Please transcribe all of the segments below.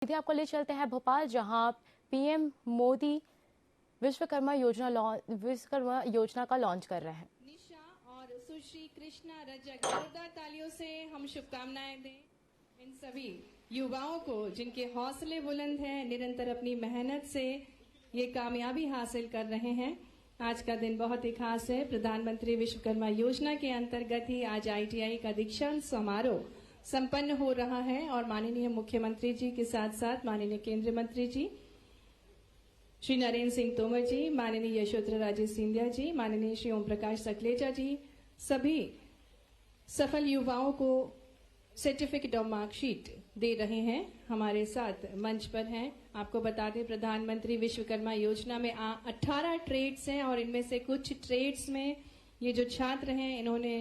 सीधे आपको ले चलते हैं भोपाल, जहां पीएम मोदी विश्वकर्मा योजना का लॉन्च कर रहे हैं। निशा और सुश्री कृष्णा रजक, जोरदार तालियों से हम शुभकामनाएं दें इन सभी युवाओं को जिनके हौसले बुलंद हैं, निरंतर अपनी मेहनत से ये कामयाबी हासिल कर रहे हैं। आज का दिन बहुत ही खास है। प्रधानमंत्री विश्वकर्मा योजना के अंतर्गत ही आज आईटीआई का दीक्षांत समारोह संपन्न हो रहा है और माननीय मुख्यमंत्री जी के साथ साथ माननीय केंद्रीय मंत्री जी श्री नरेंद्र सिंह तोमर जी, माननीय यशोधरा राजे सिंधिया जी, माननीय श्री ओम प्रकाश सकलेचा जी, सभी सफल युवाओं को सर्टिफिकेट और मार्कशीट दे रहे हैं। हमारे साथ मंच पर हैं। आपको बता दें, प्रधानमंत्री विश्वकर्मा योजना में 18 ट्रेड्स हैं और इनमें से कुछ ट्रेड्स में ये जो छात्र हैं इन्होंने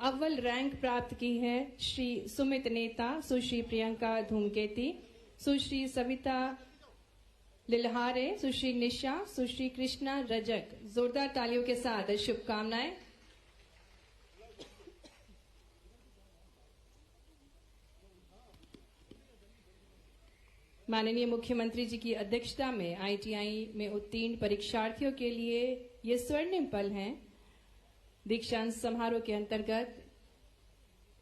अव्वल रैंक प्राप्त की है। श्री सुमित नेता, सुश्री प्रियंका धूमकेती, सुश्री सविता लिलहारे, सुश्री निशा, सुश्री कृष्णा रजक। जोरदार तालियों के साथ शुभकामनाएं। माननीय मुख्यमंत्री जी की अध्यक्षता में आईटीआई में उत्तीर्ण परीक्षार्थियों के लिए ये स्वर्णिम पल हैं। दीक्षांत समारोह के अंतर्गत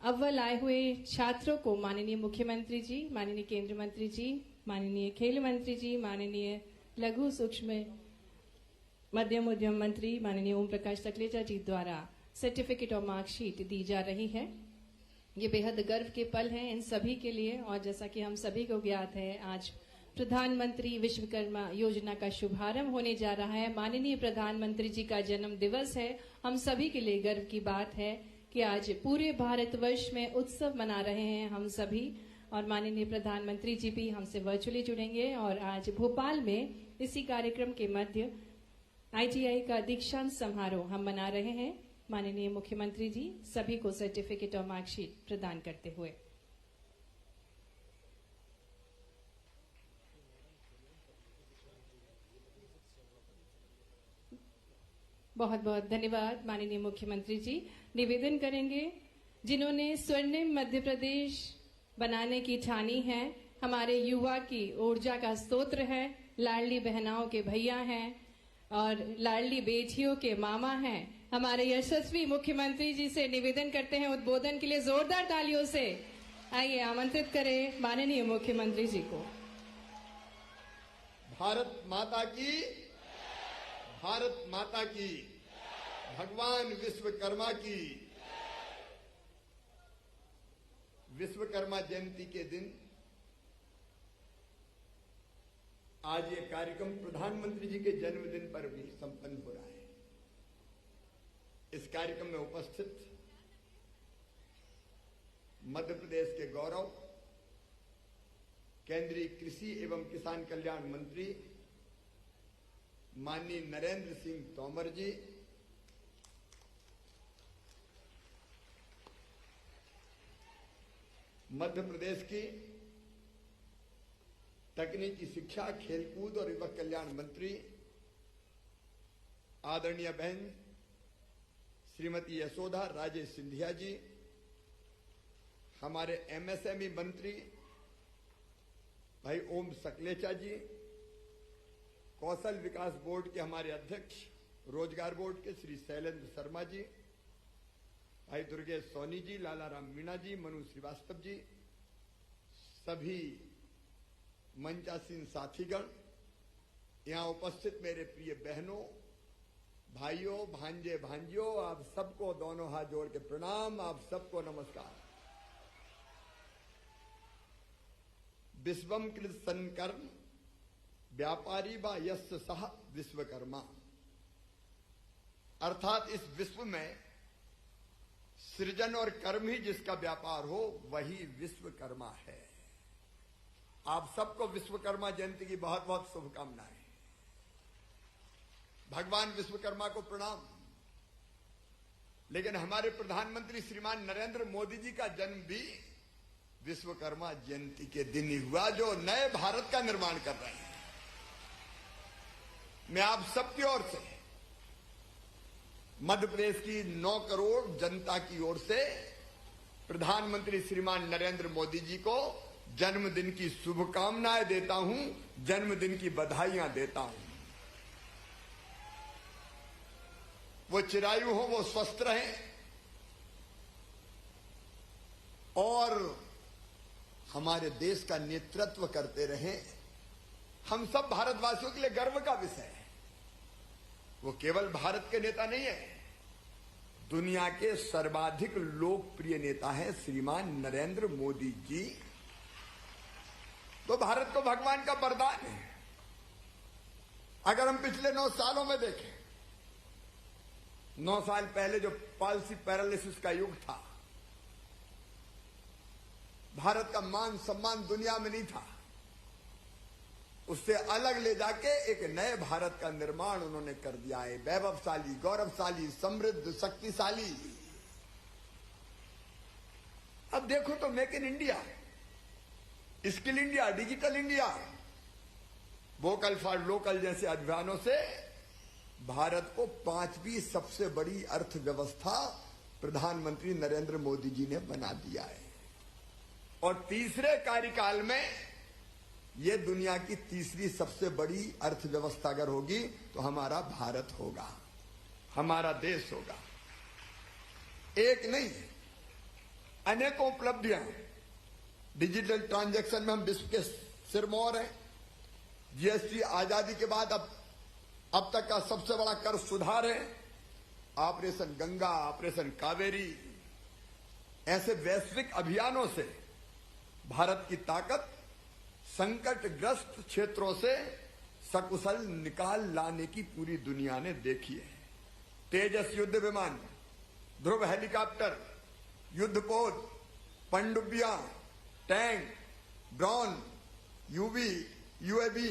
अव्वल आए हुए छात्रों को माननीय मुख्यमंत्री जी, माननीय केंद्रीय मंत्री जी, माननीय खेल मंत्री जी, माननीय लघु सूक्ष्म मध्यम उद्यम मंत्री माननीय ओम प्रकाश सकलेचा जी द्वारा सर्टिफिकेट और मार्कशीट दी जा रही है। ये बेहद गर्व के पल हैं इन सभी के लिए। और जैसा कि हम सभी को ज्ञात है, आज प्रधानमंत्री विश्वकर्मा योजना का शुभारंभ होने जा रहा है। माननीय प्रधानमंत्री जी का जन्म दिवस है। हम सभी के लिए गर्व की बात है कि आज पूरे भारतवर्ष में उत्सव मना रहे हैं हम सभी। और माननीय प्रधानमंत्री जी भी हमसे वर्चुअली जुड़ेंगे और आज भोपाल में इसी कार्यक्रम के मध्य आईटीआई का दीक्षांत समारोह हम मना रहे हैं। माननीय मुख्यमंत्री जी सभी को सर्टिफिकेट और मार्कशीट प्रदान करते हुए। बहुत बहुत धन्यवाद माननीय मुख्यमंत्री जी। निवेदन करेंगे, जिन्होंने स्वर्णिम मध्य प्रदेश बनाने की ठानी है, हमारे युवा की ऊर्जा का स्रोत है, लाडली बहनाओं के भैया हैं और लाडली बेटियों के मामा हैं। हमारे यशस्वी मुख्यमंत्री जी से निवेदन करते हैं उद्बोधन के लिए जोरदार तालियों से आइए आमंत्रित करें माननीय मुख्यमंत्री जी को। भारत माता की, भारत माता की, भगवान विश्वकर्मा की। विश्वकर्मा जयंती के दिन आज ये कार्यक्रम प्रधानमंत्री जी के जन्मदिन पर भी संपन्न हो रहा है। इस कार्यक्रम में उपस्थित मध्य प्रदेश के गौरव, केंद्रीय कृषि एवं किसान कल्याण मंत्री माननीय नरेंद्र सिंह तोमर जी, मध्य प्रदेश की तकनीकी शिक्षा, खेलकूद और युवक कल्याण मंत्री आदरणीय बहन श्रीमती यशोधा राजे सिंधिया जी, हमारे एमएसएमई मंत्री भाई ओम सकलेचा जी, कौशल विकास बोर्ड के हमारे अध्यक्ष, रोजगार बोर्ड के श्री शैलेंद्र शर्मा जी, भाई दुर्गेश सोनी जी, लालाराम मीणा जी, मनु श्रीवास्तव जी, सभी मंचासीन साथीगण, यहां उपस्थित मेरे प्रिय बहनों, भाइयों, भांजे, भांजियों, आप सबको दोनों हाथ जोड़ के प्रणाम, आप सबको नमस्कार। विश्वम कृत संकर्म व्यापारी व यस्य सह विश्वकर्मा, अर्थात इस विश्व में सृजन और कर्म ही जिसका व्यापार हो वही विश्वकर्मा है। आप सबको विश्वकर्मा जयंती की बहुत बहुत शुभकामनाएं। भगवान विश्वकर्मा को प्रणाम। लेकिन हमारे प्रधानमंत्री श्रीमान नरेंद्र मोदी जी का जन्म भी विश्वकर्मा जयंती के दिन ही हुआ, जो नए भारत का निर्माण कर रहे हैं। मैं आप सबकी ओर से, मध्य प्रदेश की 9 करोड़ जनता की ओर से प्रधानमंत्री श्रीमान नरेंद्र मोदी जी को जन्मदिन की शुभकामनाएं देता हूं, जन्मदिन की बधाइयां देता हूं। वो चिरायु हो, वो स्वस्थ रहें और हमारे देश का नेतृत्व करते रहें। हम सब भारतवासियों के लिए गर्व का विषय है। वो केवल भारत के नेता नहीं है, दुनिया के सर्वाधिक लोकप्रिय नेता हैं श्रीमान नरेंद्र मोदी जी। तो भारत को भगवान का वरदान है। अगर हम पिछले 9 सालों में देखें, 9 साल पहले जो पॉलिसी पैरालिसिस का युग था, भारत का मान सम्मान दुनिया में नहीं था, उससे अलग ले जाके एक नए भारत का निर्माण उन्होंने कर दिया है। वैभवशाली, गौरवशाली, समृद्ध, शक्तिशाली। अब देखो तो make in India, skill India, digital India, vocal for local जैसे अभियानों से भारत को 5वीं सबसे बड़ी अर्थव्यवस्था प्रधानमंत्री नरेंद्र मोदी जी ने बना दिया है। और तीसरे कार्यकाल में यह दुनिया की तीसरी सबसे बड़ी अर्थव्यवस्था अगर होगी तो हमारा भारत होगा, हमारा देश होगा। एक नहीं, अनेकों उपलब्धियां। डिजिटल ट्रांजैक्शन में हम विश्व के सिरमौर हैं। जीएसटी आजादी के बाद अब तक का सबसे बड़ा कर सुधार है। ऑपरेशन गंगा, ऑपरेशन कावेरी, ऐसे वैश्विक अभियानों से भारत की ताकत संकटग्रस्त क्षेत्रों से सकुशल निकाल लाने की पूरी दुनिया ने देखी है। तेजस युद्ध विमान, ध्रुव हेलीकॉप्टर, युद्धपोत, पनडुब्बियां, tank, drone, UAV,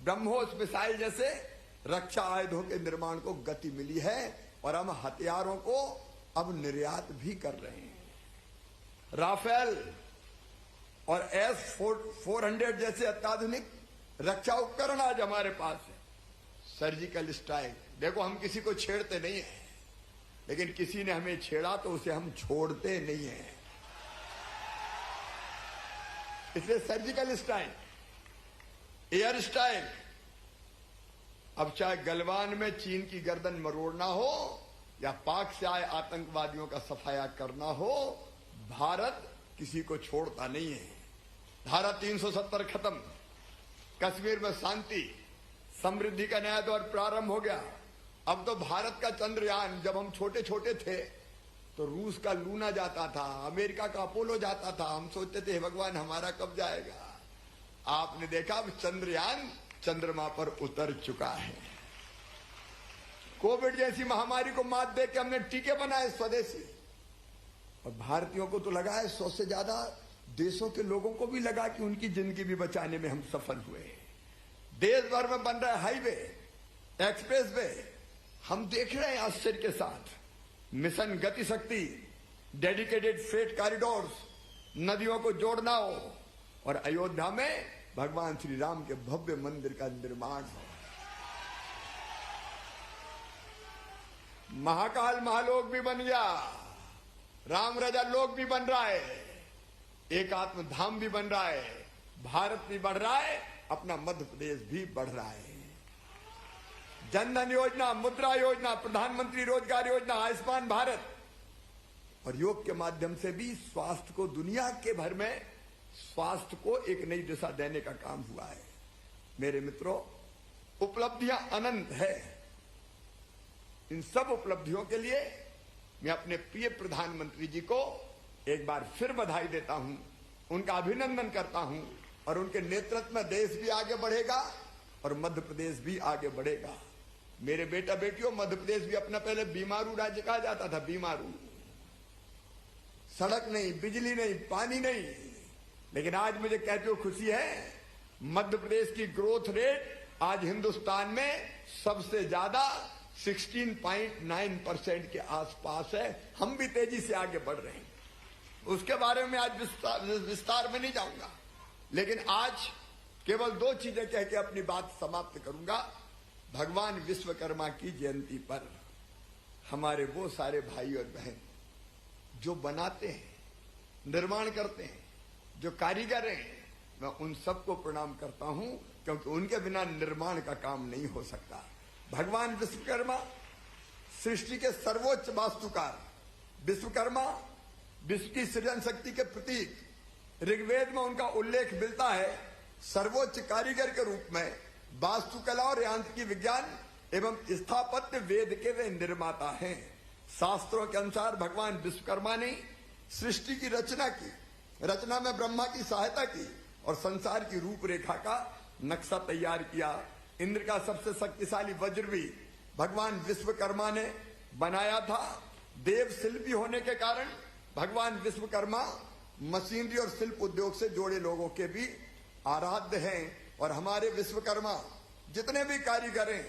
BrahMos missile जैसे रक्षा आयुधों के निर्माण को गति मिली है और हम हथियारों को अब निर्यात भी कर रहे हैं। राफेल और S-400 जैसे अत्याधुनिक रक्षा उपकरण आज हमारे पास है। सर्जिकल स्ट्राइक, देखो हम किसी को छेड़ते नहीं हैं, लेकिन किसी ने हमें छेड़ा तो उसे हम छोड़ते नहीं हैं। इसलिए सर्जिकल स्ट्राइक, एयर स्ट्राइक, अब चाहे गलवान में चीन की गर्दन मरोड़ना हो या पाक से आए आतंकवादियों का सफाया करना हो, भारत किसी को छोड़ता नहीं है। धारा 370 खत्म, कश्मीर में शांति, समृद्धि का नया दौर प्रारंभ हो गया। अब तो भारत का चंद्रयान, जब हम छोटे छोटे थे तो रूस का लूना जाता था, अमेरिका का अपोलो जाता था, हम सोचते थे भगवान हमारा कब जाएगा। आपने देखा अब चंद्रयान चंद्रमा पर उतर चुका है। कोविड जैसी महामारी को मात दे के हमने टीके बनाए स्वदेशी, और भारतीयों को तो लगा है 100 से ज्यादा देशों के लोगों को भी लगा कि उनकी जिंदगी भी बचाने में हम सफल हुए। देश भर में बन रहा है हाईवे, एक्सप्रेस वे, हम देख रहे हैं आश्चर्य के साथ। मिशन गति शक्ति, डेडिकेटेड फ्रेट कॉरिडोर्स, नदियों को जोड़ना हो, और अयोध्या में भगवान श्री राम के भव्य मंदिर का निर्माण हो। महाकाल महालोक भी बन गया, राम राजा लोक भी बन रहा है, एकात्म धाम भी बन रहा है, भारत भी बढ़ रहा है, अपना मध्य प्रदेश भी बढ़ रहा है। जनधन योजना, मुद्रा योजना, प्रधानमंत्री रोजगार योजना, आयुष्मान भारत, और योग के माध्यम से भी स्वास्थ्य को, दुनिया के भर में स्वास्थ्य को एक नई दिशा देने का काम हुआ है। मेरे मित्रों, उपलब्धियां अनंत है। इन सब उपलब्धियों के लिए मैं अपने प्रिय प्रधानमंत्री जी को एक बार फिर बधाई देता हूं, उनका अभिनंदन करता हूं, और उनके नेतृत्व में देश भी आगे बढ़ेगा और मध्य प्रदेश भी आगे बढ़ेगा। मेरे बेटा बेटियों, मध्य प्रदेश भी अपना पहले बीमारू राज्य कहा जाता था, बीमारू, सड़क नहीं, बिजली नहीं, पानी नहीं, लेकिन आज मुझे कहते हुए खुशी है, मध्य प्रदेश की ग्रोथ रेट आज हिंदुस्तान में सबसे ज्यादा 16.9% के आसपास है। हम भी तेजी से आगे बढ़ रहे हैं। उसके बारे में आज विस्तार में नहीं जाऊंगा, लेकिन आज केवल 2 चीजें कह के अपनी बात समाप्त करूंगा। भगवान विश्वकर्मा की जयंती पर हमारे वो सारे भाई और बहन जो बनाते हैं, निर्माण करते हैं, जो कारीगर हैं मैं उन सबको प्रणाम करता हूं, क्योंकि उनके बिना निर्माण का काम नहीं हो सकता। भगवान विश्वकर्मा सृष्टि के सर्वोच्च वास्तुकार, विश्वकर्मा विश्व की सृजन शक्ति के प्रतीक। ऋग्वेद में उनका उल्लेख मिलता है सर्वोच्च कारीगर के रूप में। वास्तुकला और यांत्रिकी विज्ञान एवं स्थापत्य वेद के वे निर्माता हैं। शास्त्रों के अनुसार भगवान विश्वकर्मा ने सृष्टि की रचना की। रचना में ब्रह्मा की सहायता की और संसार की रूपरेखा का नक्शा तैयार किया। इंद्र का सबसे शक्तिशाली वज्र भी भगवान विश्वकर्मा ने बनाया था। देव शिल्पी होने के कारण भगवान विश्वकर्मा मशीनरी और शिल्प उद्योग से जुड़े लोगों के भी आराध्य हैं। और हमारे विश्वकर्मा जितने भी कारीगर हैं,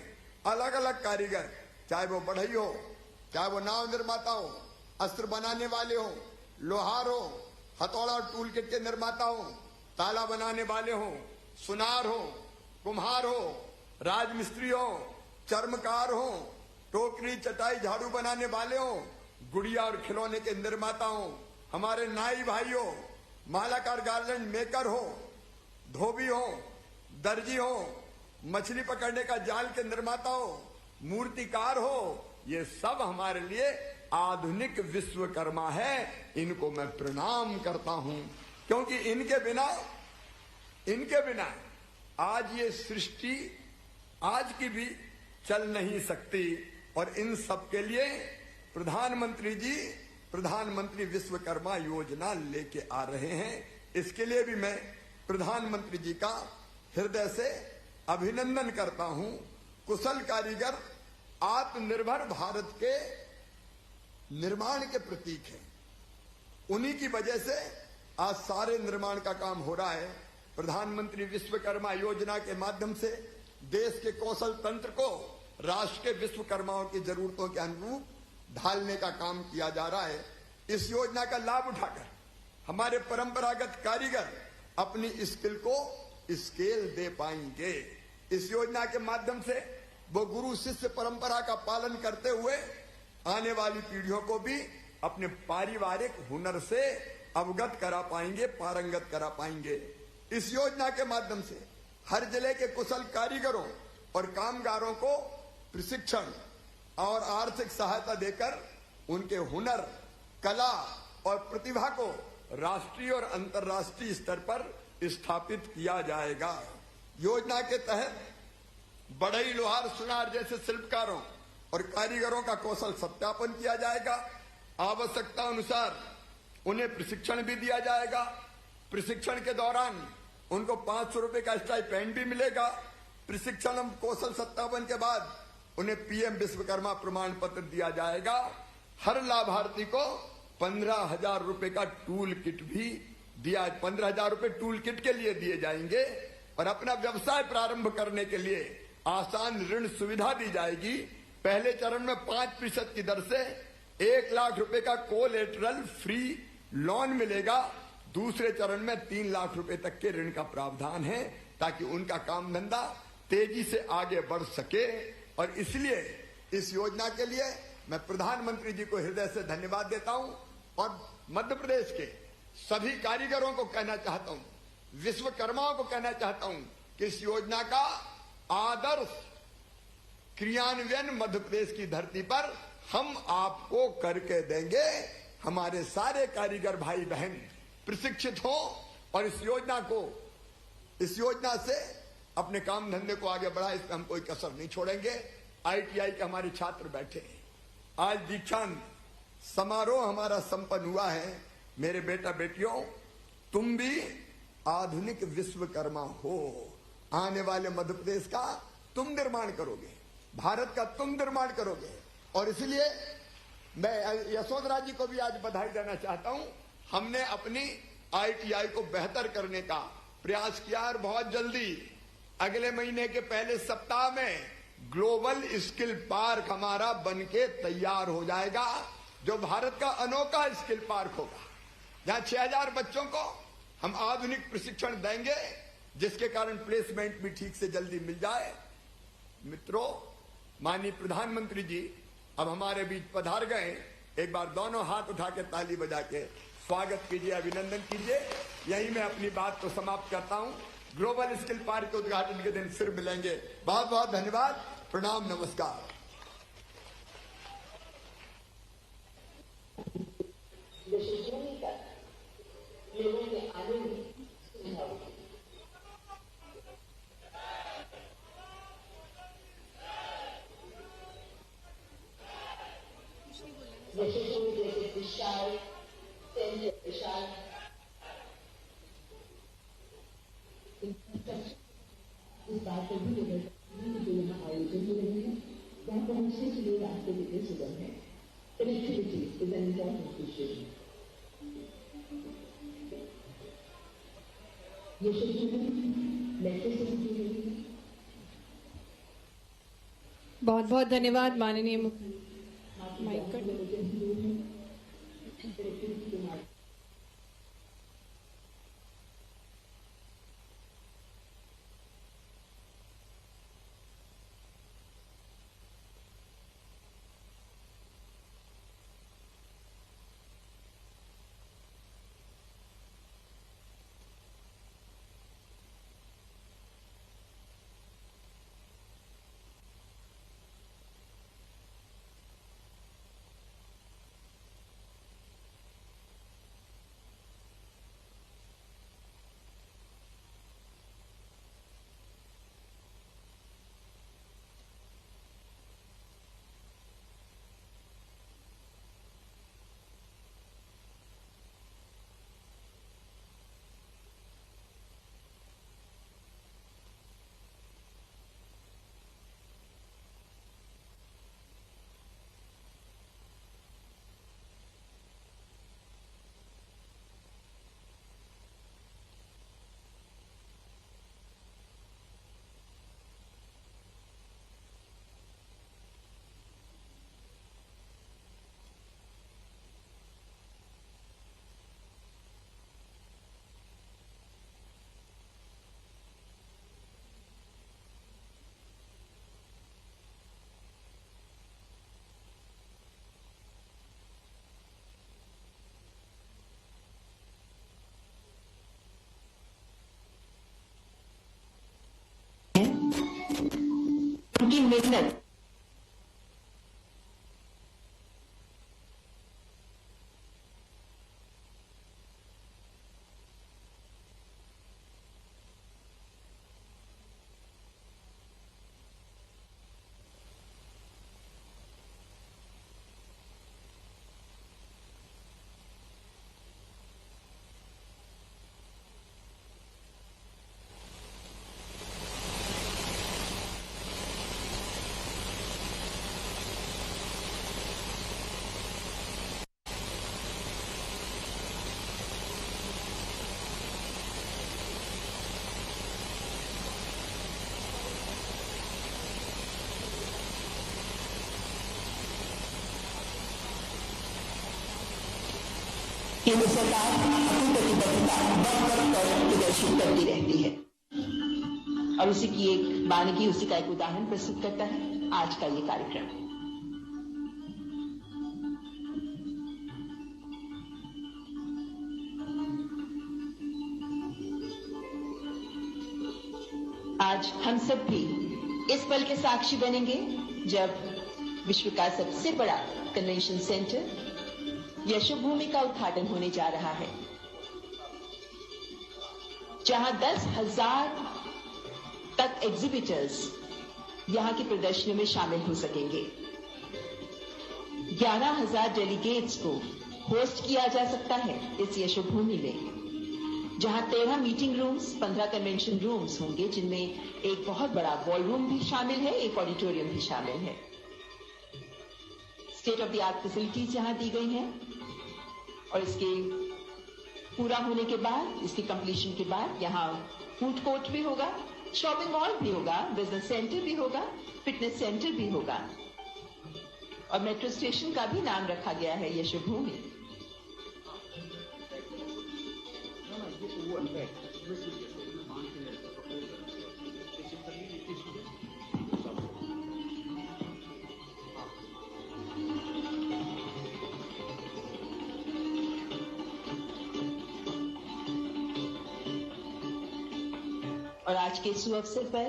अलग अलग कारीगर, चाहे वो बढ़ई हो, चाहे वो नाव निर्माता हो, अस्त्र बनाने वाले हो, लोहार हो, हथौड़ा और टूल किट के निर्माता हो, ताला बनाने वाले हो, सुनार हो, कुम्हार हो, राजमिस्त्री हो, चर्मकार हो, टोकरी चटाई झाड़ू बनाने वाले हो, गुड़िया और खिलौने के निर्माता हो, हमारे नाई भाई हो, मालाकार गार्लैंड मेकर हो, धोबी हो, दर्जी हो, मछली पकड़ने का जाल के निर्माता हो, मूर्तिकार हो, ये सब हमारे लिए आधुनिक विश्वकर्मा है। इनको मैं प्रणाम करता हूं, क्योंकि इनके बिना आज ये सृष्टि आज की भी चल नहीं सकती। और इन सब के लिए प्रधानमंत्री जी प्रधानमंत्री विश्वकर्मा योजना लेके आ रहे हैं। इसके लिए भी मैं प्रधानमंत्री जी का हृदय से अभिनंदन करता हूं। कुशल कारीगर आत्मनिर्भर भारत के निर्माण के प्रतीक हैं। उन्हीं की वजह से आज सारे निर्माण का काम हो रहा है। प्रधानमंत्री विश्वकर्मा योजना के माध्यम से देश के कौशल तंत्र को राष्ट्र के विश्वकर्माओं की जरूरतों के अनुरूप ढालने का काम किया जा रहा है। इस योजना का लाभ उठाकर हमारे परंपरागत कारीगर अपनी स्किल को स्केल दे पाएंगे। इस योजना के माध्यम से वो गुरु शिष्य परंपरा का पालन करते हुए आने वाली पीढ़ियों को भी अपने पारिवारिक हुनर से अवगत करा पाएंगे, पारंगत करा पाएंगे। इस योजना के माध्यम से हर जिले के कुशल कारीगरों और कामगारों को प्रशिक्षण और आर्थिक सहायता देकर उनके हुनर, कला और प्रतिभा को राष्ट्रीय और अंतर्राष्ट्रीय स्तर पर स्थापित किया जाएगा। योजना के तहत बढ़ई, लोहार, सुनार जैसे शिल्पकारों और कारीगरों का कौशल सत्यापन किया जाएगा। आवश्यकता अनुसार उन्हें प्रशिक्षण भी दिया जाएगा। प्रशिक्षण के दौरान उनको 500 रुपए का स्टाइपेंड भी मिलेगा। प्रशिक्षण और कौशल सत्यापन के बाद उन्हें पीएम विश्वकर्मा प्रमाण पत्र दिया जाएगा। हर लाभार्थी को 15,000 रुपए का टूल किट भी 15,000 रुपए टूल किट के लिए दिए जाएंगे। और अपना व्यवसाय प्रारंभ करने के लिए आसान ऋण सुविधा दी जाएगी। पहले चरण में 5% की दर से 1 लाख रुपए का कोलेटरल फ्री लोन मिलेगा। दूसरे चरण में 3 लाख रुपए तक के ऋण का प्रावधान है, ताकि उनका काम धंधा तेजी से आगे बढ़ सके। और इसलिए इस योजना के लिए मैं प्रधानमंत्री जी को हृदय से धन्यवाद देता हूं। और मध्य प्रदेश के सभी कारीगरों को कहना चाहता हूं, विश्वकर्माओं को कहना चाहता हूं कि इस योजना का आदर्श क्रियान्वयन मध्य प्रदेश की धरती पर हम आपको करके देंगे। हमारे सारे कारीगर भाई बहन प्रशिक्षित हो और इस योजना से अपने काम धंधे को आगे बढ़ाए, इसमें हम कोई कसर नहीं छोड़ेंगे। आईटीआई के हमारे छात्र बैठे हैं। आज दीक्षांत समारोह हमारा संपन्न हुआ है। मेरे बेटा बेटियों, तुम भी आधुनिक विश्वकर्मा हो। आने वाले मध्य प्रदेश का तुम निर्माण करोगे, भारत का तुम निर्माण करोगे। और इसलिए मैं यशोधरा जी को भी आज बधाई देना चाहता हूं। हमने अपनी आईटीआई को बेहतर करने का प्रयास किया और बहुत जल्दी अगले महीने के पहले सप्ताह में ग्लोबल स्किल पार्क हमारा बनके तैयार हो जाएगा, जो भारत का अनोखा स्किल पार्क होगा, जहां 6000 बच्चों को हम आधुनिक प्रशिक्षण देंगे, जिसके कारण प्लेसमेंट भी ठीक से जल्दी मिल जाए। मित्रों, माननीय प्रधानमंत्री जी अब हमारे बीच पधार गए। एक बार दोनों हाथ उठा के ताली बजा के स्वागत कीजिए, अभिनंदन कीजिए। यही मैं अपनी बात को समाप्त करता हूं। ग्लोबल स्किल पार्क के उद्घाटन के दिन फिर मिलेंगे। बहुत बहुत धन्यवाद। प्रणाम, नमस्कार। लोगों के आने में सुविधा होगी। यशस्वी जैसे विशाल सेंटर विशाल इस बात को भी जो यहाँ आयोजन हो रहे हैं वहाँ पहुँचने के लिए रास्ते कितने सुगम है। Connectivity is an important issue. बहुत बहुत धन्यवाद माननीय माइक कर उनकी मेहनत केंद्र सरकार अपनी प्रतिबद्धता बढ़ कर प्रदर्शित करती रहती है और उसी की एक बानगी, उसी का एक उदाहरण प्रस्तुत करता है आज का ये कार्यक्रम। आज हम सब भी इस पल के साक्षी बनेंगे जब विश्व का सबसे बड़ा कन्वेंशन सेंटर यशोभूमि का उद्घाटन होने जा रहा है, जहां 10,000 तक एग्जिबिटर्स यहां की प्रदर्शनियों में शामिल हो सकेंगे। 11,000 डेलीगेट्स को होस्ट किया जा सकता है इस यशोभूमि में, जहां 13 मीटिंग रूम्स, 15 कन्वेंशन रूम्स होंगे, जिनमें एक बहुत बड़ा वॉल रूम भी शामिल है, एक ऑडिटोरियम भी शामिल है। State of the art facilities यहां दी गई हैं और इसके पूरा होने के बाद, इसकी कंप्लीशन के बाद यहां फूड कोर्ट भी होगा, शॉपिंग मॉल भी होगा, बिजनेस सेंटर भी होगा, फिटनेस सेंटर भी होगा और मेट्रो स्टेशन का भी नाम रखा गया है यशोभूमि। और आज के इस अवसर पर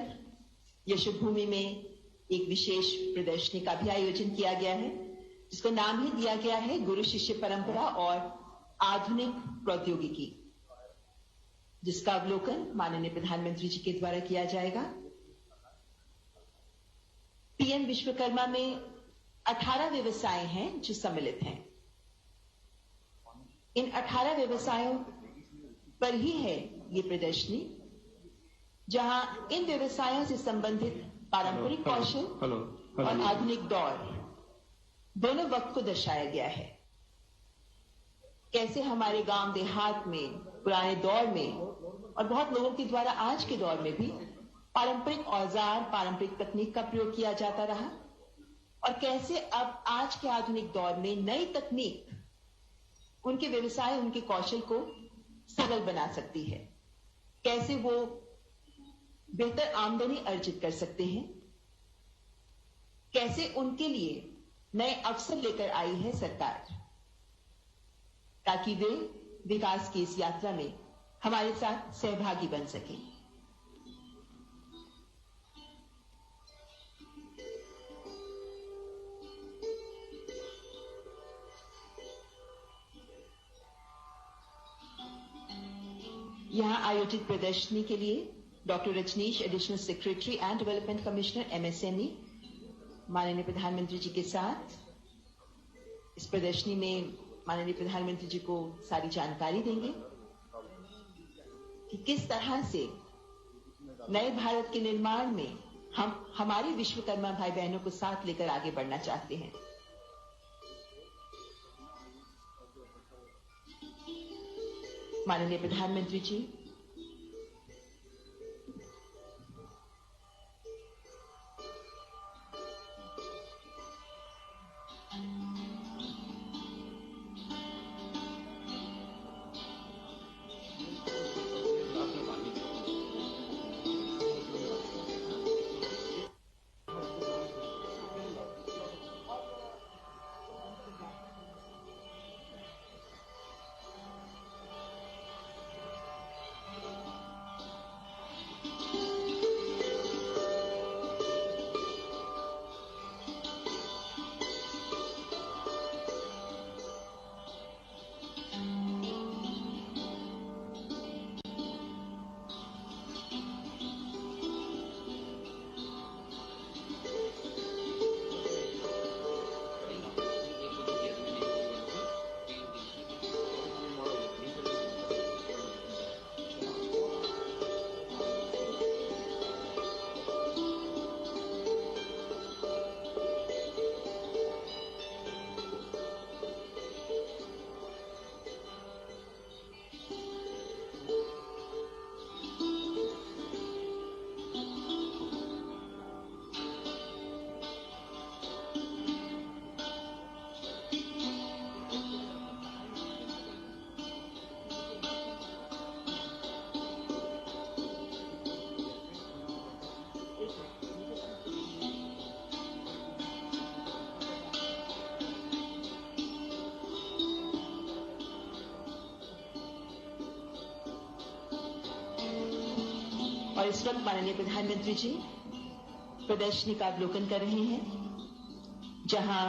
यशोभूमि में एक विशेष प्रदर्शनी का भी आयोजन किया गया है, जिसका नाम ही दिया गया है गुरु शिष्य परंपरा और आधुनिक प्रौद्योगिकी, जिसका अवलोकन माननीय प्रधानमंत्री जी के द्वारा किया जाएगा। पीएम विश्वकर्मा में 18 व्यवसाय हैं जो सम्मिलित हैं। इन 18 व्यवसायों पर ही है ये प्रदर्शनी, जहां इन व्यवसायों से संबंधित पारंपरिक कौशल और आधुनिक दौर दोनों वक्त को दर्शाया गया है। कैसे हमारे गांव देहात में पुराने दौर में और बहुत लोगों के द्वारा आज के दौर में भी पारंपरिक औजार, पारंपरिक तकनीक का प्रयोग किया जाता रहा, और कैसे अब आज के आधुनिक दौर में नई तकनीक उनके व्यवसाय, उनके कौशल को सरल बना सकती है, कैसे वो बेहतर आमदनी अर्जित कर सकते हैं, कैसे उनके लिए नए अवसर लेकर आई है सरकार, ताकि वे विकास की इस यात्रा में हमारे साथ सहभागी बन सकें। यहां आयोजित प्रदर्शनी के लिए doctor Rajneesh, additional secretary and development commissioner MSME, माननीय प्रधानमंत्री जी के साथ इस प्रदर्शनी में माननीय प्रधानमंत्री जी को सारी जानकारी देंगे कि किस तरह से नए भारत के निर्माण में हम हमारे विश्वकर्मा भाई बहनों को साथ लेकर आगे बढ़ना चाहते हैं। माननीय प्रधानमंत्री जी और इस वक्त माननीय प्रधानमंत्री जी प्रदर्शनी का अवलोकन कर रहे हैं, जहां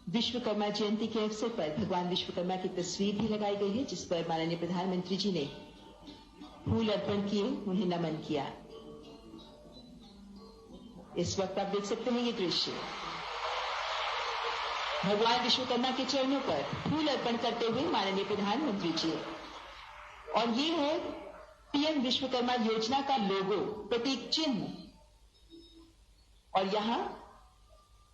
विश्वकर्मा जयंती के अवसर पर भगवान विश्वकर्मा की तस्वीर भी लगाई गई है, जिस पर माननीय प्रधानमंत्री जी ने फूल अर्पण किए, उन्हें नमन किया। इस वक्त आप देख सकते हैं ये दृश्य, भगवान विश्वकर्मा के चरणों पर फूल अर्पण करते हुए माननीय प्रधानमंत्री जी, और ये है पीएम विश्वकर्मा योजना का लोगो, प्रतीक चिन्ह, और यहां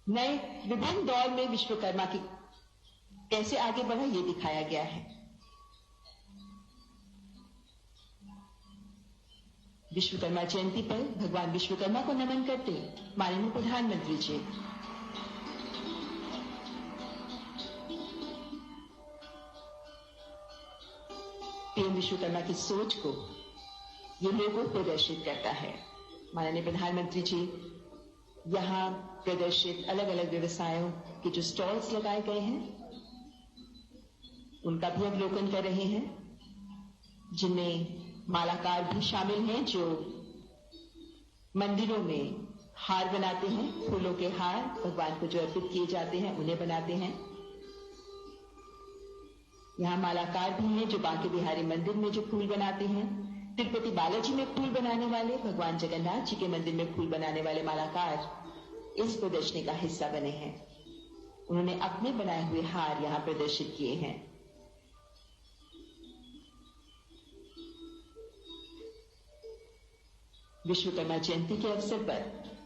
नए विभिन्न दौर में विश्वकर्मा की कैसे आगे बढ़ा ये दिखाया गया है। विश्वकर्मा जयंती पर भगवान विश्वकर्मा को नमन करते माननीय प्रधानमंत्री जी। पीएम विश्वकर्मा की सोच को ये लोगो प्रदर्शित करता है। माननीय प्रधानमंत्री जी यहां प्रदर्शित अलग अलग व्यवसायों के जो स्टॉल्स लगाए गए हैं उनका भी अवलोकन कर रहे हैं, जिनमें मालाकार भी शामिल हैं जो मंदिरों में हार बनाते हैं, फूलों के हार भगवान को जो अर्पित किए जाते हैं उन्हें बनाते हैं। यहाँ मालाकार भी हैं जो बांके बिहारी मंदिर में जो फूल बनाते हैं, तिरुपति बालाजी में फूल बनाने वाले, भगवान जगन्नाथ जी के मंदिर में फूल बनाने वाले मालाकार इस प्रदर्शनी का हिस्सा बने हैं। उन्होंने अपने बनाए हुए हार यहाँ प्रदर्शित किए हैं। विश्वकर्मा जयंती के अवसर पर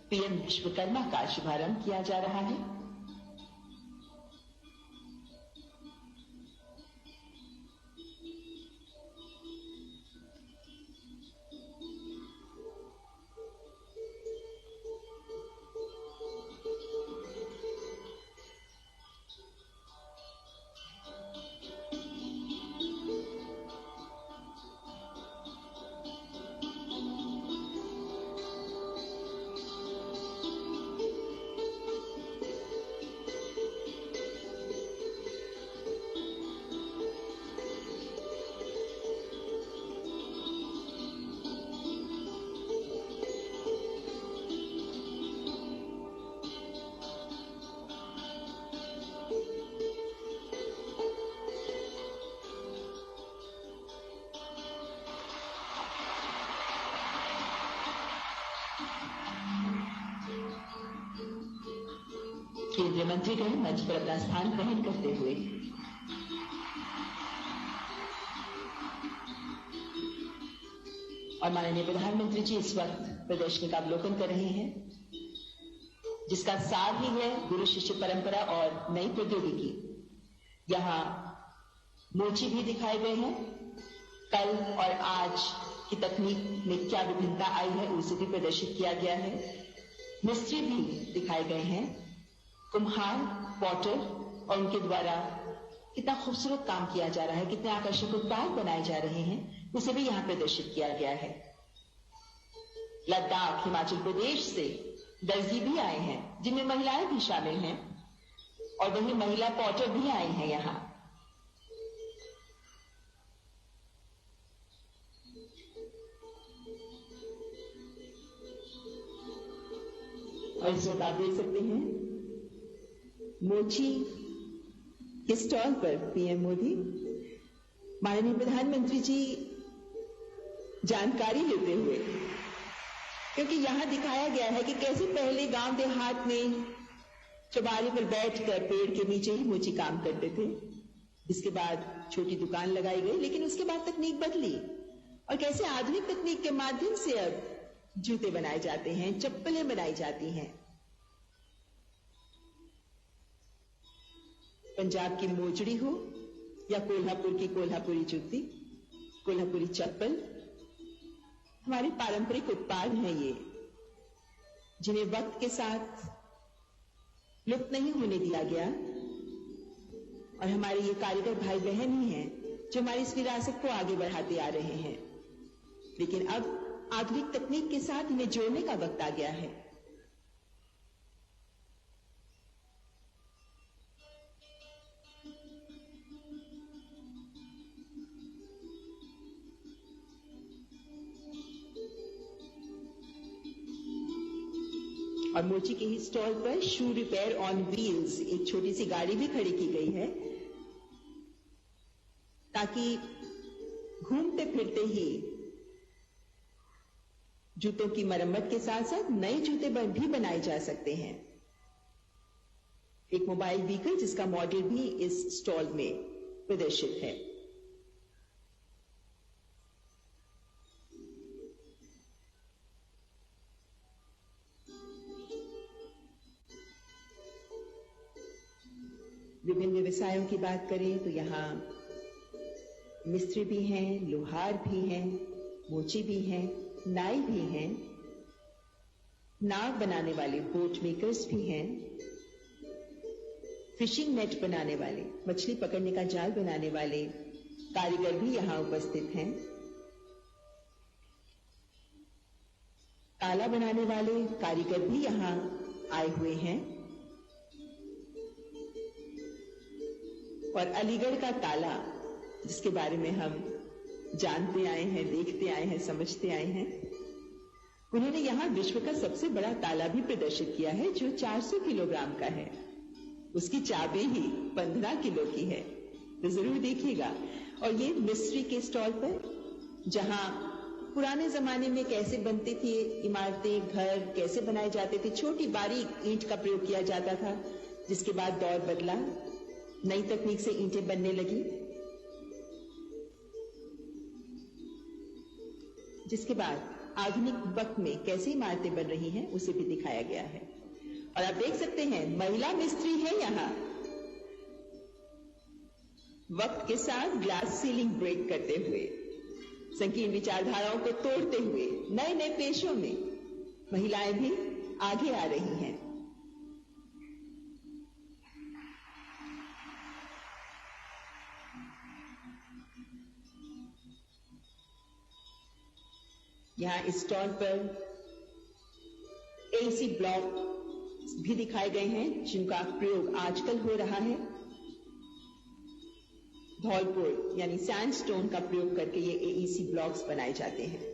पीएम विश्वकर्मा का शुभारंभ किया जा रहा है। केंद्रीय मंत्रीगण मंच पर अपना स्थान ग्रहण करते हुए और माननीय प्रधानमंत्री जी इस वक्त प्रदर्शनी का अवलोकन कर रहे हैं, जिसका सार ही है गुरु शिष्य परंपरा और नई प्रौद्योगिकी। यहाँ मोची भी दिखाए गए हैं। कल और आज की तकनीक में क्या विभिन्नता आई है उसे भी प्रदर्शित किया गया है। मिस्त्री भी दिखाए गए हैं। कुम्हार, पॉटर और उनके द्वारा कितना खूबसूरत काम किया जा रहा है, कितने आकर्षक उत्पाद बनाए जा रहे हैं, उसे भी यहाँ प्रदर्शित किया गया है। लद्दाख, हिमाचल प्रदेश से दर्जी भी आए हैं, जिनमें महिलाएं भी शामिल हैं, और वहीं महिला पॉटर भी आए हैं यहाँ। और इस वक्त आप देख सकते हैं मोची के स्टॉल पर पीएम मोदी, माननीय प्रधानमंत्री जी जानकारी लेते हुए, क्योंकि यहां दिखाया गया है कि कैसे पहले गांव देहात में चौबारे पर बैठकर पेड़ के नीचे ही मोची काम करते थे। इसके बाद छोटी दुकान लगाई गई, लेकिन उसके बाद तकनीक बदली और कैसे आधुनिक तकनीक के माध्यम से अब जूते बनाए जाते हैं, चप्पलें बनाई जाती हैं। पंजाब की मोजड़ी हो या कोल्हापुर की कोल्हापुरी जूती, कोल्हापुरी चप्पल, हमारे पारंपरिक उत्पाद हैं ये, जिन्हें वक्त के साथ लुप्त नहीं होने दिया गया। और हमारे ये कारीगर भाई बहन ही हैं जो हमारी इस विरासत को आगे बढ़ाते आ रहे हैं। लेकिन अब आधुनिक तकनीक के साथ इन्हें जोड़ने का वक्त आ गया है। और मोची के ही स्टॉल पर शू रिपेयर ऑन व्हील्स एक छोटी सी गाड़ी भी खड़ी की गई है, ताकि घूमते फिरते ही जूतों की मरम्मत के साथ साथ नए जूते भी बनाए जा सकते हैं। एक मोबाइल व्हीकल जिसका मॉडल भी इस स्टॉल में प्रदर्शित है। विभिन्न व्यवसायों की बात करें तो यहाँ मिस्त्री भी हैं, लोहार भी हैं, मोची भी हैं, नाई भी हैं, नाव बनाने वाले बोट मेकर्स भी हैं, फिशिंग नेट बनाने वाले, मछली पकड़ने का जाल बनाने वाले कारीगर भी यहाँ उपस्थित हैं। ताला बनाने वाले कारीगर भी यहाँ आए हुए हैं। और अलीगढ़ का ताला, जिसके बारे में हम जानते आए हैं, देखते आए हैं, समझते आए हैं। उन्होंने यहाँ विश्व का सबसे बड़ा ताला भी प्रदर्शित किया है जो 400 किलोग्राम का है। उसकी चाबी ही 15 किलो की है, तो जरूर देखिएगा। और ये मिस्ट्री के स्टॉल पर जहां पुराने जमाने में कैसे बनती थी इमारतें, घर कैसे बनाए जाते थे, छोटी बारीक ईंट का प्रयोग किया जाता था, जिसके बाद दौर बदला, नई तकनीक से ईंटें बनने लगी, जिसके बाद आधुनिक वक्त में कैसे इमारतें बन रही हैं उसे भी दिखाया गया है। और आप देख सकते हैं महिला मिस्त्री है यहाँ, वक्त के साथ ग्लास सीलिंग ब्रेक करते हुए, संकीर्ण विचारधाराओं को तोड़ते हुए नए नए पेशों में महिलाएं भी आगे आ रही हैं। यहाँ इस स्टॉल पर एसी ब्लॉक भी दिखाए गए हैं जिनका प्रयोग आजकल हो रहा है। धौलपुर यानी सैंडस्टोन का प्रयोग करके ये एसी ब्लॉक्स बनाए जाते हैं।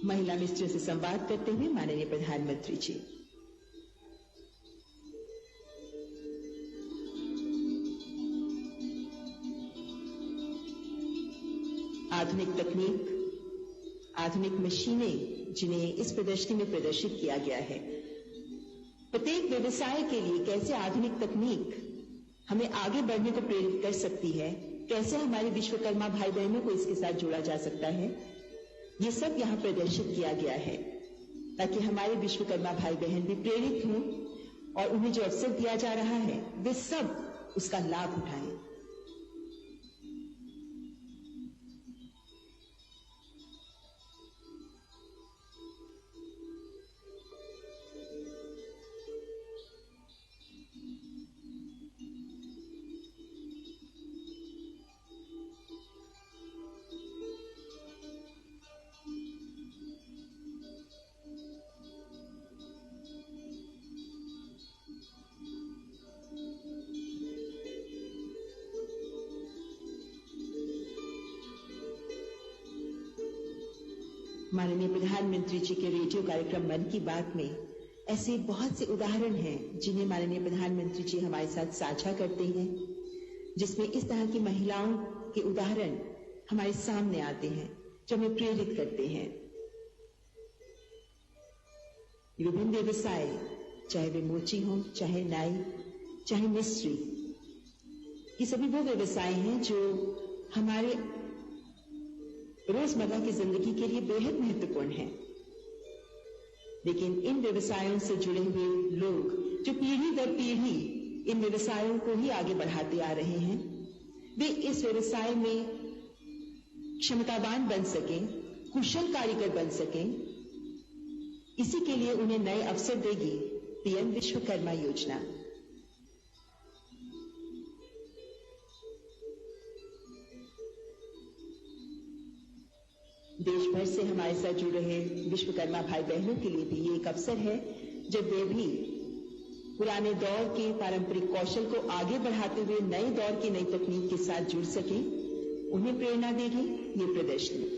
महिला मिस्त्रियों से संवाद करते हुए माननीय प्रधानमंत्री जी। आधुनिक तकनीक, आधुनिक मशीनें जिन्हें इस प्रदर्शनी में प्रदर्शित किया गया है, प्रत्येक व्यवसाय के लिए कैसे आधुनिक तकनीक हमें आगे बढ़ने को प्रेरित कर सकती है, कैसे हमारे विश्वकर्मा भाई बहनों को इसके साथ जोड़ा जा सकता है, ये सब यहाँ प्रदर्शित किया गया है ताकि हमारे विश्वकर्मा भाई बहन भी प्रेरित हों और उन्हें जो अवसर दिया जा रहा है वे सब उसका लाभ उठाएं। माननीय प्रधानमंत्री जी के रेडियो कार्यक्रम मन की बात में ऐसे बहुत से उदाहरण हैं जिन्हें माननीय प्रधानमंत्री जी हमारे साथ साझा करते हैं, जिसमें इस तरह की महिलाओं के उदाहरण हमारे सामने आते हैं जो हमें प्रेरित करते हैं। विभिन्न व्यवसाय, चाहे वे मोची हो, चाहे नाई, चाहे मिस्त्री, ये सभी वो व्यवसाय हैं जो हमारे रोजमर्रा की जिंदगी के लिए बेहद महत्वपूर्ण है। लेकिन इन व्यवसायों से जुड़े हुए लोग जो पीढ़ी दर पीढ़ी इन व्यवसायों को ही आगे बढ़ाते आ रहे हैं, वे इस व्यवसाय में क्षमतावान बन सकें, कुशल कारीगर बन सकें, इसी के लिए उन्हें नए अवसर देगी पीएम विश्वकर्मा योजना। देश भर से हमारे साथ जुड़ रहे विश्वकर्मा भाई बहनों के लिए भी ये एक अवसर है जब वे भी पुराने दौर के पारंपरिक कौशल को आगे बढ़ाते हुए नए दौर की नई तकनीक के साथ जुड़ सकें, उन्हें प्रेरणा देगी ये प्रदर्शनी।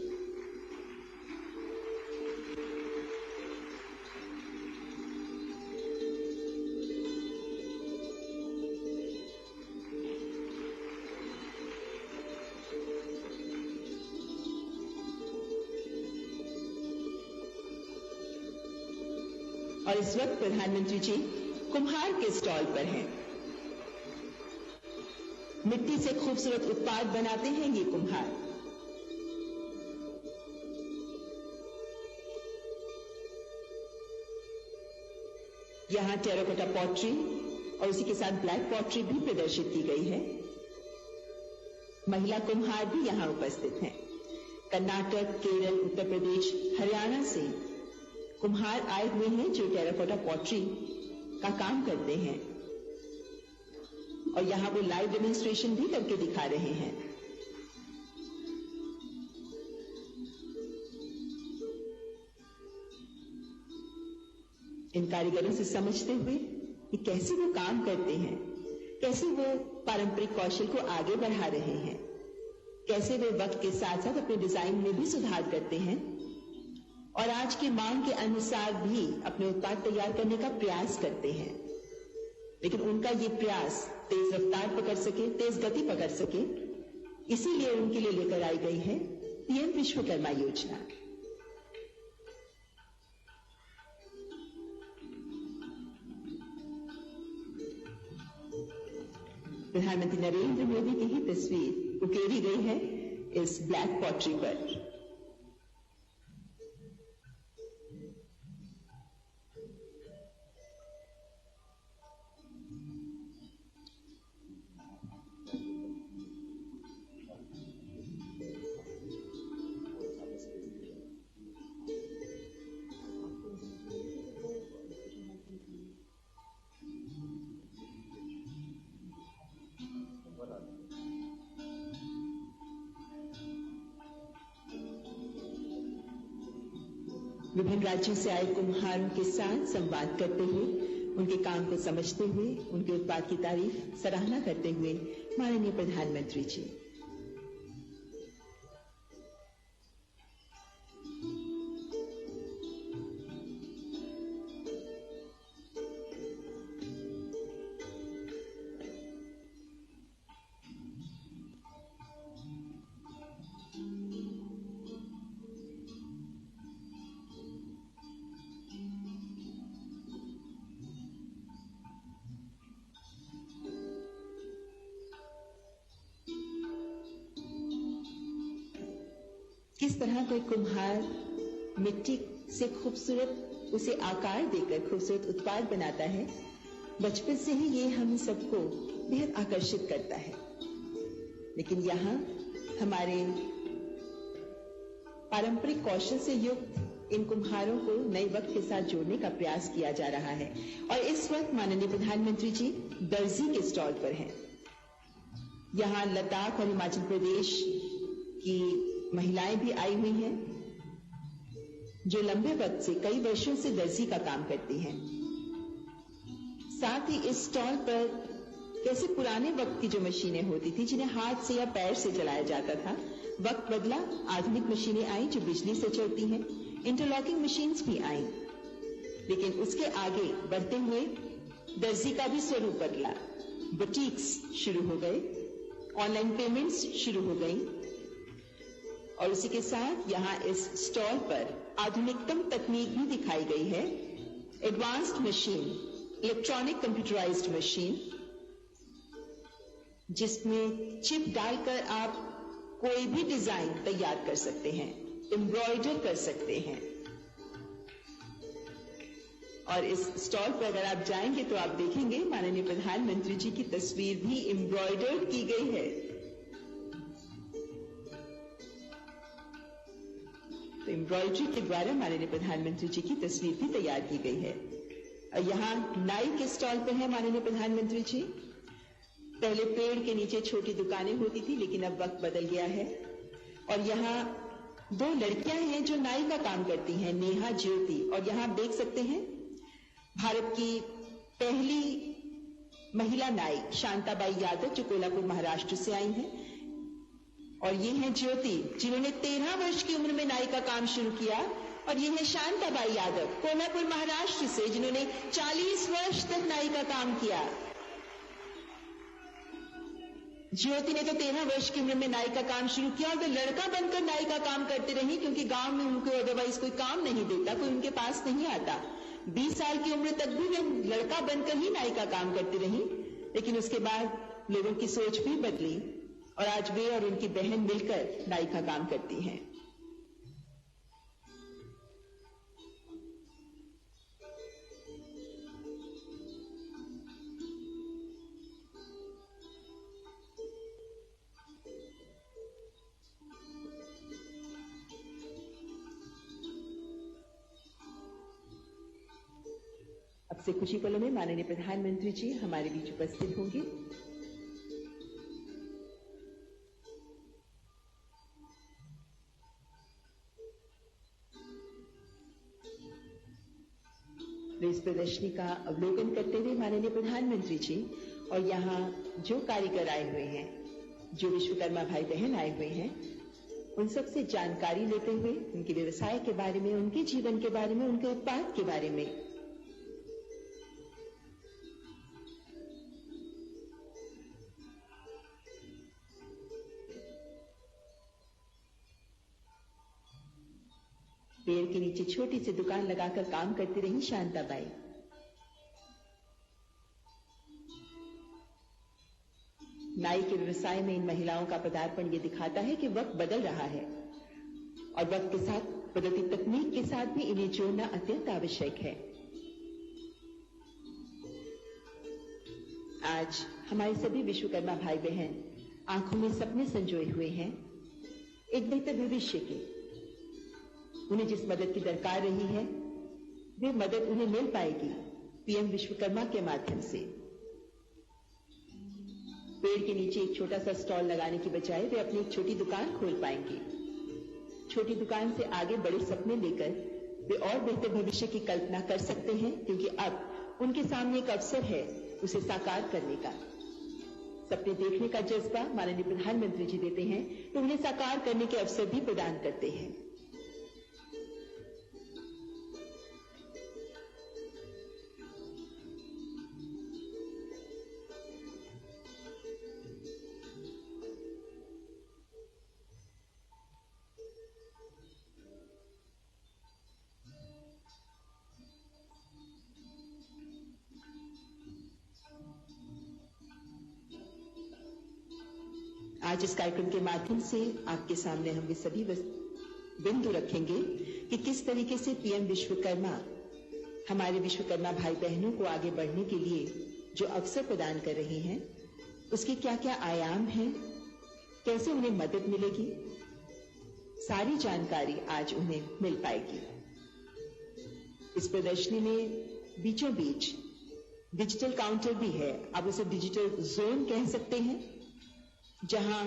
और इस वक्त प्रधानमंत्री जी कुम्हार के स्टॉल पर हैं। मिट्टी से खूबसूरत उत्पाद बनाते हैं ये कुम्हार। यहां टेराकोटा पॉटरी और उसी के साथ ब्लैक पॉटरी भी प्रदर्शित की गई है। महिला कुम्हार भी यहां उपस्थित हैं। कर्नाटक, केरल, उत्तर प्रदेश, हरियाणा से कुम्हार आए हुए हैं जो टेराकोटा पॉटरी का काम करते हैं और यहां वो लाइव डेमोन्स्ट्रेशन भी करके दिखा रहे हैं। इन कारीगरों से समझते हुए कि कैसे वो काम करते हैं, कैसे वो पारंपरिक कौशल को आगे बढ़ा रहे हैं, कैसे वे वक्त के साथ साथ अपने डिजाइन में भी सुधार करते हैं और आज की मांग के अनुसार भी अपने उत्पाद तैयार करने का प्रयास करते हैं। लेकिन उनका ये प्रयास तेज रफ्तार पकड़ सके, तेज गति पकड़ सके, इसीलिए उनके लिए लेकर आई गई है पीएम विश्वकर्मा योजना। प्रधानमंत्री नरेंद्र मोदी की ही तस्वीर उकेरी गई है इस ब्लैक पॉटरी पर। विभिन्न राज्यों से आए कुम्हारों के साथ संवाद करते हुए, उनके काम को समझते हुए, उनके उत्पाद की तारीफ सराहना करते हुए माननीय प्रधानमंत्री जी। किस तरह कोई कुम्हार मिट्टी से खूबसूरत उसे आकार देकर खूबसूरत उत्पाद बनाता है, बचपन से ही ये हम सबको बेहद आकर्षित करता है। लेकिन यहाँ हमारे पारंपरिक कौशल से युक्त इन कुम्हारों को नए वक्त के साथ जोड़ने का प्रयास किया जा रहा है और इस वक्त माननीय प्रधानमंत्री जी दर्जी के स्टॉल पर हैं। यहाँ लद्दाख और हिमाचल प्रदेश की महिलाएं भी आई हुई हैं जो लंबे वक्त से, कई वर्षों से दर्जी का काम करती हैं। साथ ही इस स्टॉल पर कैसे पुराने वक्त की जो मशीनें होती थी, जिन्हें हाथ से या पैर से चलाया जाता था, वक्त बदला, आधुनिक मशीनें आई जो बिजली से चलती हैं, इंटरलॉकिंग मशीन्स भी आई। लेकिन उसके आगे बढ़ते हुए दर्जी का भी स्वरूप बदला, बुटीक्स शुरू हो गए, ऑनलाइन पेमेंट्स शुरू हो गई और उसी के साथ यहाँ इस स्टॉल पर आधुनिकतम तकनीक भी दिखाई गई है। Advanced machine, electronic computerised machine, जिसमें चिप डालकर आप कोई भी डिजाइन तैयार कर सकते हैं, एम्ब्रॉयडर कर सकते हैं। और इस स्टॉल पर अगर आप जाएंगे तो आप देखेंगे माननीय प्रधानमंत्री जी की तस्वीर भी एम्ब्रॉयडर्ड की गई है। तो एम्ब्रॉयडरी के द्वारा माननीय प्रधानमंत्री जी की तस्वीर भी तैयार की गई है। और यहाँ नाई के स्टॉल पर है माननीय प्रधानमंत्री जी। पहले पेड़ के नीचे छोटी दुकानें होती थी, लेकिन अब वक्त बदल गया है और यहाँ दो लड़कियां हैं जो नाई का काम करती हैं, नेहा, ज्योति। और यहाँ आप देख सकते हैं भारत की पहली महिला नाई शांताबाई यादव जो कोल्हापुर महाराष्ट्र से आई हैं, और ये है ज्योति जिन्होंने 13 वर्ष की उम्र में नाई का काम शुरू किया। और ये है शांताबाई यादव कोल्हापुर महाराष्ट्र से जिन्होंने 40 वर्ष तक नाई का काम किया। ज्योति ने तो 13 वर्ष की उम्र में नाई का काम शुरू किया और वे लड़का बनकर नाई का काम करते रही, क्योंकि गांव में उनको अदरवाइज कोई काम नहीं देता, कोई उनके पास नहीं आता। 20 साल की उम्र तक भी वे लड़का बनकर ही नाई का काम करती रही। लेकिन उसके बाद लोगों की सोच भी बदली और आज वे और उनकी बहन मिलकर नाई का काम करती हैं। से कुछ ही पलों में माननीय प्रधानमंत्री जी हमारे बीच उपस्थित होंगे। इस प्रदर्शनी का अवलोकन करते हुए माननीय प्रधानमंत्री जी और यहाँ जो कारीगर आए हुए हैं, जो विश्वकर्मा भाई बहन आए हुए हैं, उन सब से जानकारी लेते हुए उनके व्यवसाय के बारे में, उनके जीवन के बारे में, उनके उत्पाद के बारे में पेड़ के नीचे छोटी सी दुकान लगाकर काम करती रही शांताबाई। नाई के व्यवसाय में इन महिलाओं का पदार्पण ये दिखाता है कि वक्त बदल रहा है और वक्त के साथ बदलती तकनीक के साथ भी इन्हें जोड़ना अत्यंत आवश्यक है। आज हमारे सभी विश्वकर्मा भाई बहन आंखों में सपने संजोए हुए हैं एक बेहतर भविष्य के। उन्हें जिस मदद की दरकार रही है वे मदद उन्हें मिल पाएगी पीएम विश्वकर्मा के माध्यम से। पेड़ के नीचे एक छोटा सा स्टॉल लगाने की बजाय वे अपनी एक छोटी दुकान खोल पाएंगे। छोटी दुकान से आगे बड़े सपने लेकर वे और बेहतर भविष्य की कल्पना कर सकते हैं, क्योंकि अब उनके सामने एक अवसर है उसे साकार करने का। सपने देखने का जज्बा माननीय प्रधानमंत्री जी देते हैं तो उन्हें साकार करने के अवसर भी प्रदान करते हैं। आज इस कार्यक्रम के माध्यम से आपके सामने हम ये सभी बिंदु रखेंगे कि किस तरीके से पीएम विश्वकर्मा हमारे विश्वकर्मा भाई बहनों को आगे बढ़ने के लिए जो अवसर प्रदान कर रहे हैं, उसके क्या क्या आयाम हैं, कैसे उन्हें मदद मिलेगी, सारी जानकारी आज उन्हें मिल पाएगी। इस प्रदर्शनी में बीचों बीच डिजिटल काउंटर भी है, आप उसे डिजिटल जोन कह सकते हैं, जहां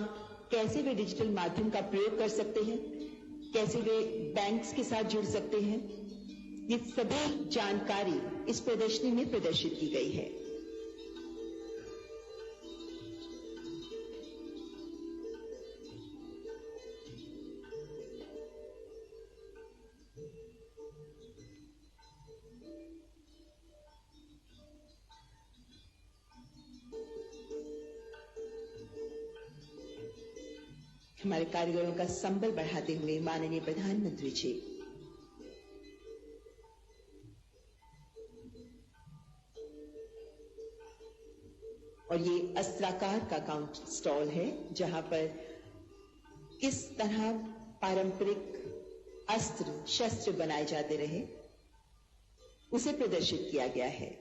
कैसे वे डिजिटल माध्यम का प्रयोग कर सकते हैं, कैसे वे बैंक्स के साथ जुड़ सकते हैं, ये सभी जानकारी इस प्रदर्शनी में प्रदर्शित की गई है। हमारे कारीगरों का संबल बढ़ाते हुए माननीय प्रधानमंत्री जी और ये अस्त्राकार का काउंट स्टॉल है, जहां पर किस तरह पारंपरिक अस्त्र शस्त्र बनाए जाते रहे उसे प्रदर्शित किया गया है।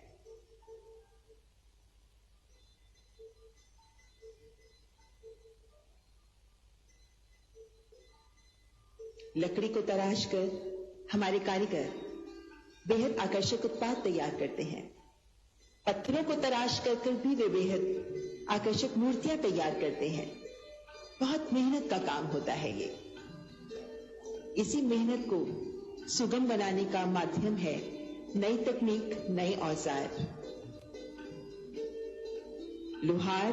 लकड़ी को तराश कर हमारे कारीगर बेहद आकर्षक उत्पाद तैयार करते हैं। पत्थरों को तराश कर भी वे बेहद आकर्षक मूर्तियां तैयार करते हैं। बहुत मेहनत का काम होता है ये। इसी मेहनत को सुगम बनाने का माध्यम है नई तकनीक, नए औजार। लोहार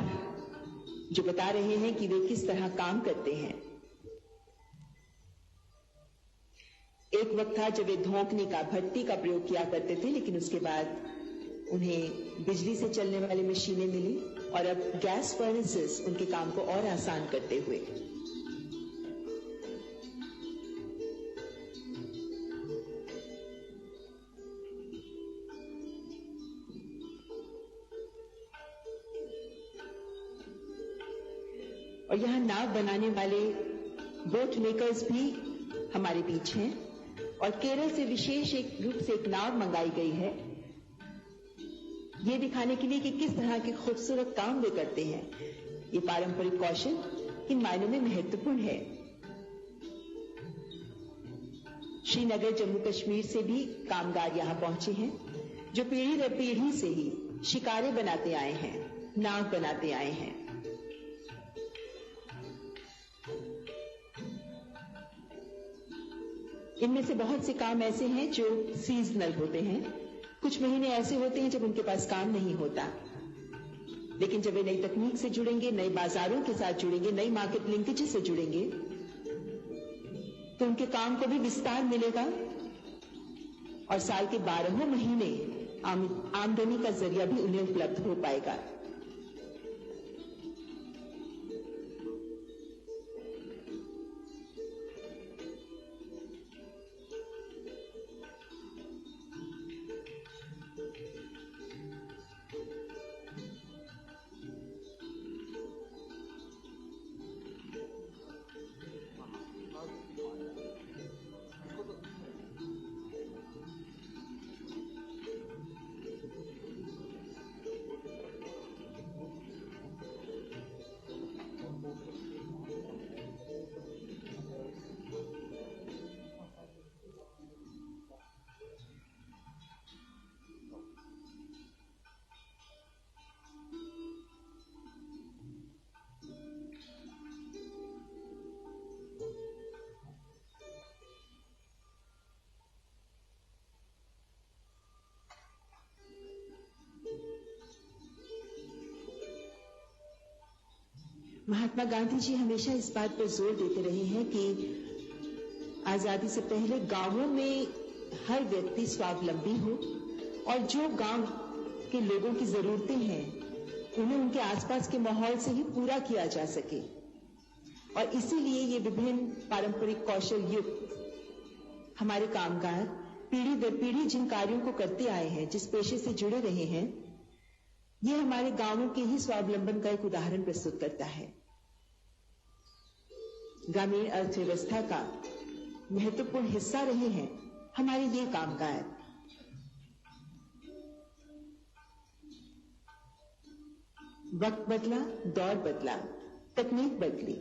जो बता रहे हैं कि वे किस तरह काम करते हैं। एक वक्त था जब वे धोंकने का, भट्टी का प्रयोग किया करते थे, लेकिन उसके बाद उन्हें बिजली से चलने वाली मशीनें मिली और अब गैस फर्नेसेस उनके काम को और आसान करते हुए। और यहाँ नाव बनाने वाले बोट मेकर्स भी हमारे बीच हैं और केरल से विशेष एक रूप से एक नाव मंगाई गई है, ये दिखाने के लिए कि किस तरह के खूबसूरत काम वे करते हैं। ये पारंपरिक कौशल किन मायनों में महत्वपूर्ण है। श्रीनगर जम्मू कश्मीर से भी कामगार यहां पहुंचे हैं। जो पीढ़ी दर पीढ़ी से ही शिकारे बनाते आए हैं, नाव बनाते आए हैं। इनमें से बहुत से काम ऐसे हैं जो सीजनल होते हैं। कुछ महीने ऐसे होते हैं जब उनके पास काम नहीं होता, लेकिन जब वे नई तकनीक से जुड़ेंगे, नए बाजारों के साथ जुड़ेंगे, नई मार्केट लिंकेजेस से जुड़ेंगे, तो उनके काम को भी विस्तार मिलेगा और साल के 12 महीने आमदनी का जरिया भी उन्हें उपलब्ध हो पाएगा। महात्मा गांधी जी हमेशा इस बात पर जोर देते रहे हैं कि आजादी से पहले गांवों में हर व्यक्ति स्वावलंबी हो और जो गांव के लोगों की जरूरतें हैं उन्हें उनके आसपास के माहौल से ही पूरा किया जा सके। और इसीलिए ये विभिन्न पारंपरिक कौशल युक्त हमारे कामगार पीढ़ी दर पीढ़ी जिन कार्यों को करते आए हैं, जिस पेशे से जुड़े रहे हैं, ये हमारे गांवों के ही स्वावलंबन का एक उदाहरण प्रस्तुत करता है। ग्रामीण अर्थव्यवस्था का महत्वपूर्ण हिस्सा रहे हैं हमारे लिए कामगार। वक्त बदला, दौर बदला, तकनीक बदली,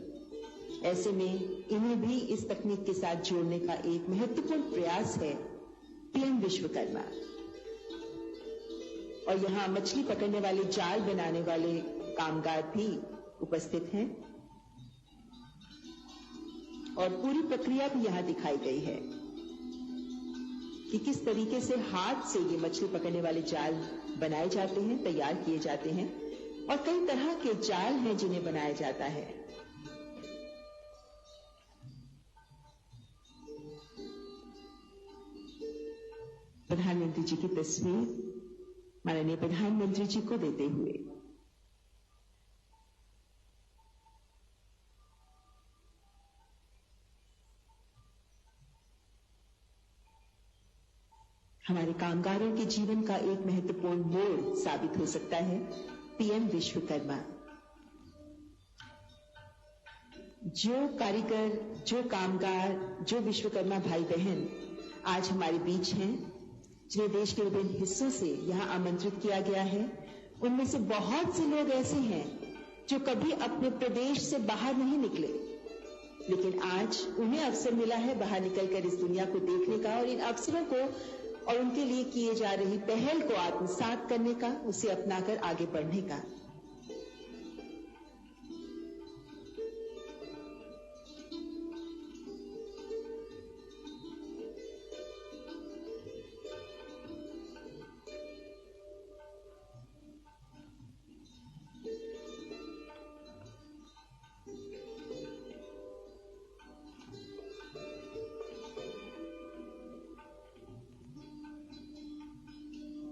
ऐसे में इन्हें भी इस तकनीक के साथ जोड़ने का एक महत्वपूर्ण प्रयास है पीएम विश्वकर्मा। और यहां मछली पकड़ने वाले जाल बनाने वाले कामगार भी उपस्थित हैं और पूरी प्रक्रिया भी यहां दिखाई गई है कि किस तरीके से हाथ से ये मछली पकड़ने वाले जाल बनाए जाते हैं, तैयार किए जाते हैं। और कई तरह के जाल हैं जिन्हें बनाया जाता है। प्रधानमंत्री जी की तस्वीर माननीय प्रधानमंत्री जी को देते हुए हमारे कामगारों के जीवन का एक महत्वपूर्ण मोड़ साबित हो सकता है पीएम विश्वकर्मा। जो कारीगर, जो कामगार, जो विश्वकर्मा भाई बहन आज हमारे बीच हैं, जिन्हें देश के विभिन्न हिस्सों से यहां आमंत्रित किया गया है, उनमें से बहुत से लोग ऐसे हैं जो कभी अपने प्रदेश से बाहर नहीं निकले, लेकिन आज उन्हें अवसर मिला है बाहर निकलकर इस दुनिया को देखने का और इन अवसरों को और उनके लिए किए जा रही पहल को आत्मसात करने का, उसे अपनाकर आगे बढ़ने का।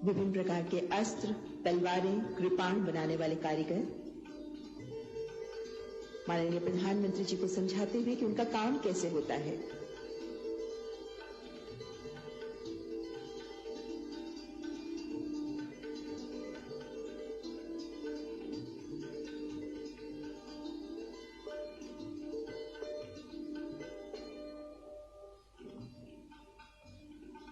विभिन्न प्रकार के अस्त्र, तलवारें, कृपाण बनाने वाले कारीगर माननीय प्रधानमंत्री जी को समझाते हुए कि उनका काम कैसे होता है।